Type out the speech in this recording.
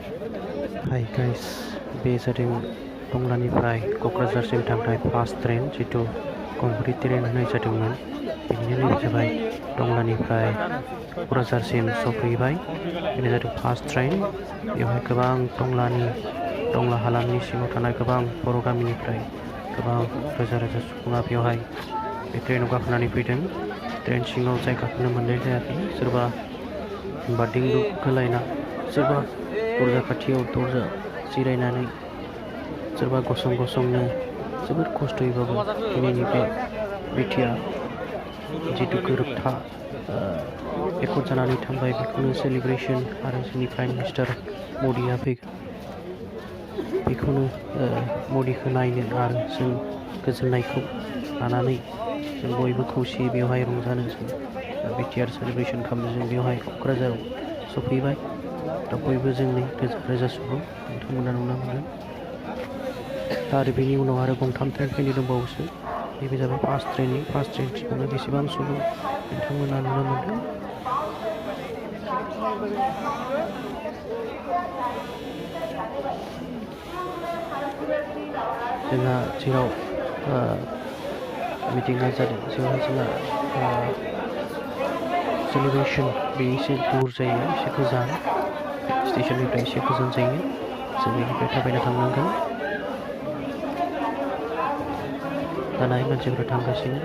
Hi guys, बे जादों टंलानिफ्राय क'क्राझारसिम थांनाय first train जिथु कंक्रिट ट्रेन होनाय जादोंमोन। बेनिनो नैबे जाबाय टंलानिफ्राय क'क्राझारसिम सफैबाय। बेनो जादों फार्स्ट ट्रेन। बेवहाय गोबां टंला हालामनि सिङाव थानाय गोबां बर' गामिनिफ्राय गोबां रोजा रोजा सुबुङा बेवहाय बे ट्रेनाव गाखोनानै फैदों। ट्रेन सिङाव जायगाखौनो मोननाय जायाखै। सोरबा बारदिंलु होलायना, सोरबा दरजा खाथियाव दरजा जिरायनानै, सोरबा गसंनो जोबोद खस्थ'यैबाबो दिनैनि बे बिटिआर जिथु गोरोबथा एकर्ड जानानै थांबाय, बेखौनो सेलिब्रेसन आरो जोंनि प्राइम मिनिस्टार मदिया फैगोन, बेखौनो मदिखौ नायनो आरो जों गोजोननायखौ लानानै जों बयबो खौसेयै बेवहाय रंजानो जों बिटिआर सेलिब्रेसन खालामनो जों बेवहाय क'क्राझाराव सफैबाय। दा बयबो जोंनि रोजा रोजा सुबुं नोंथांमोना नुनो मोनगोन। दा आरो बेनि उनाव आरो गंथाम ट्रेन फैनो दंबावोसो। नैबे जाबाय फार्स्ट ट्रेन सिङावनो बेसेबां सुबुं नोंथांमोना नुनो मोनदों। जोंहा जेराव मिटिङा जादों बेवहाय जोंहा सेलिब्रेसन बे एसे दूर जायो, एसे गोजान, स्टेशननिफ्राय एसे गोजान जायो। जों बेनिफ्राय थाबायना थांनांगोन। दाना मानसिफोरा थांगासिनो।